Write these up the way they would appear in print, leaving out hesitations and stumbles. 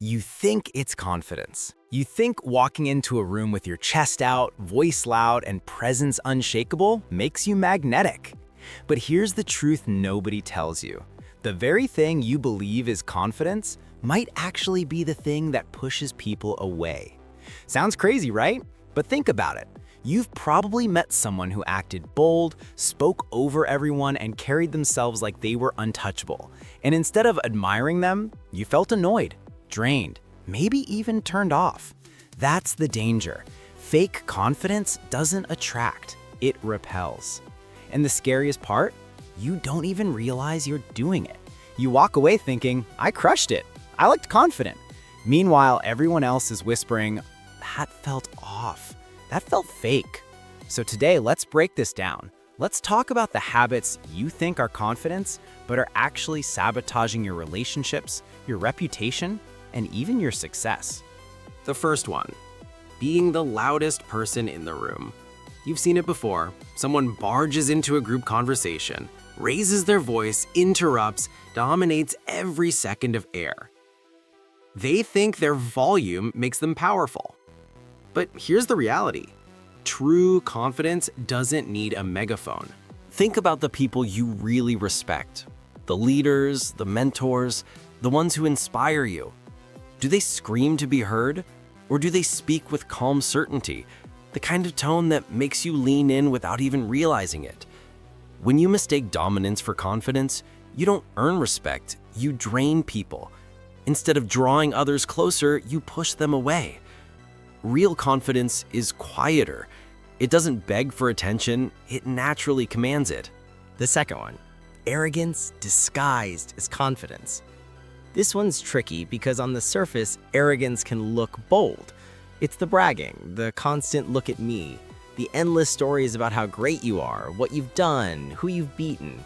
You think it's confidence. You think walking into a room with your chest out, voice loud, and presence unshakable makes you magnetic. But here's the truth nobody tells you. The very thing you believe is confidence might actually be the thing that pushes people away. Sounds crazy, right? But think about it. You've probably met someone who acted bold, spoke over everyone, and carried themselves like they were untouchable. And instead of admiring them, you felt annoyed, drained, maybe even turned off. That's the danger. Fake confidence doesn't attract, it repels. And the scariest part? You don't even realize you're doing it. You walk away thinking, I crushed it. I looked confident. Meanwhile, everyone else is whispering, that felt off. That felt fake. So today, let's break this down. Let's talk about the habits you think are confidence, but are actually sabotaging your relationships, your reputation, and even your success. The first one, being the loudest person in the room. You've seen it before. Someone barges into a group conversation, raises their voice, interrupts, dominates every second of air. They think their volume makes them powerful. But here's the reality. True confidence doesn't need a megaphone. Think about the people you really respect. The leaders, the mentors, the ones who inspire you. Do they scream to be heard? Or do they speak with calm certainty? The kind of tone that makes you lean in without even realizing it. When you mistake dominance for confidence, you don't earn respect, you drain people. Instead of drawing others closer, you push them away. Real confidence is quieter. It doesn't beg for attention, it naturally commands it. The second one, arrogance disguised as confidence. This one's tricky because on the surface, arrogance can look bold. It's the bragging, the constant look at me, the endless stories about how great you are, what you've done, who you've beaten.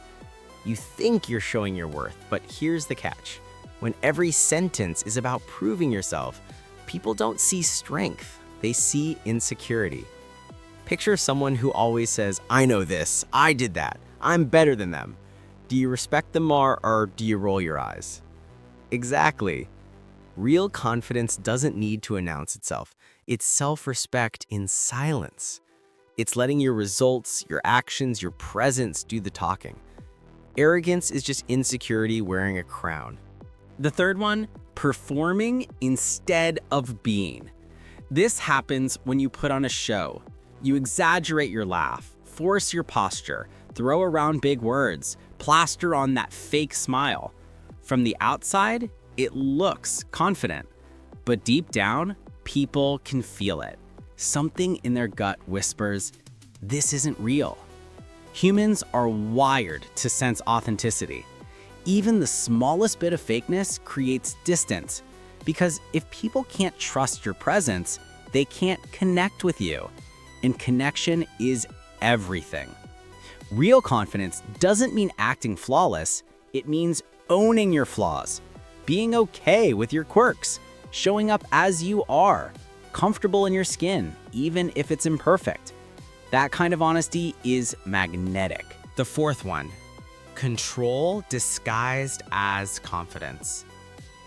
You think you're showing your worth, but here's the catch. When every sentence is about proving yourself, people don't see strength, they see insecurity. Picture someone who always says, I know this, I did that, I'm better than them. Do you respect them more or do you roll your eyes? Exactly. Real confidence doesn't need to announce itself. It's self-respect in silence. It's letting your results, your actions, your presence do the talking. Arrogance is just insecurity wearing a crown. The third one, performing instead of being. This happens when you put on a show. You exaggerate your laugh, force your posture, throw around big words, plaster on that fake smile. From the outside, it looks confident, but deep down, people can feel it. Something in their gut whispers, this isn't real. Humans are wired to sense authenticity. Even the smallest bit of fakeness creates distance, because if people can't trust your presence, they can't connect with you. And connection is everything. Real confidence doesn't mean acting flawless, it means owning your flaws, being okay with your quirks, showing up as you are, comfortable in your skin, even if it's imperfect. That kind of honesty is magnetic. The fourth one, control disguised as confidence.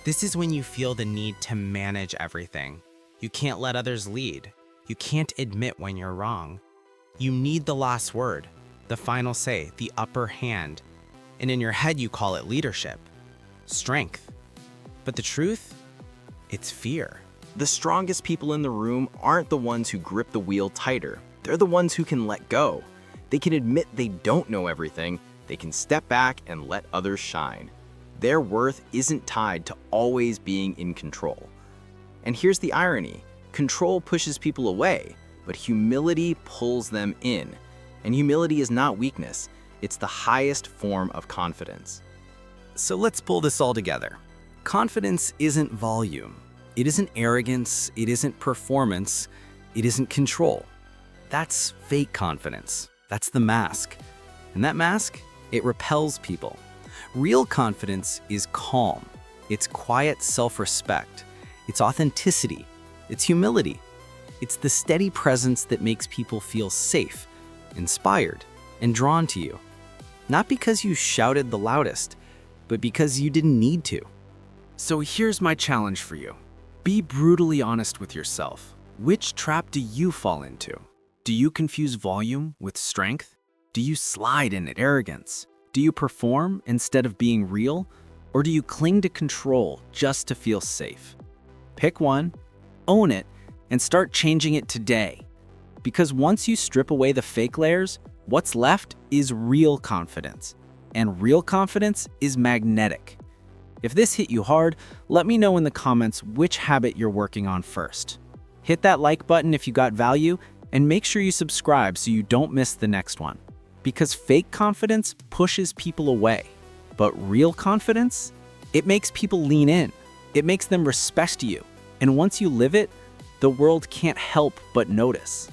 This is when you feel the need to manage everything. You can't let others lead. You can't admit when you're wrong. You need the last word, the final say, the upper hand. And in your head, you call it leadership, strength. But the truth, it's fear. The strongest people in the room aren't the ones who grip the wheel tighter. They're the ones who can let go. They can admit they don't know everything. They can step back and let others shine. Their worth isn't tied to always being in control. And here's the irony. Control pushes people away, but humility pulls them in. And humility is not weakness. It's the highest form of confidence. So let's pull this all together. Confidence isn't volume. It isn't arrogance. It isn't performance. It isn't control. That's fake confidence. That's the mask. And that mask, it repels people. Real confidence is calm. It's quiet self-respect. It's authenticity. It's humility. It's the steady presence that makes people feel safe, inspired, and drawn to you. Not because you shouted the loudest, but because you didn't need to. So here's my challenge for you. Be brutally honest with yourself. Which trap do you fall into? Do you confuse volume with strength? Do you slide in at arrogance? Do you perform instead of being real? Or do you cling to control just to feel safe? Pick one, own it, and start changing it today. Because once you strip away the fake layers, what's left is real confidence. And real confidence is magnetic. If this hit you hard, let me know in the comments which habit you're working on first. Hit that like button if you got value, and make sure you subscribe so you don't miss the next one. Because fake confidence pushes people away, but real confidence, it makes people lean in. It makes them respect you. And once you live it, the world can't help but notice.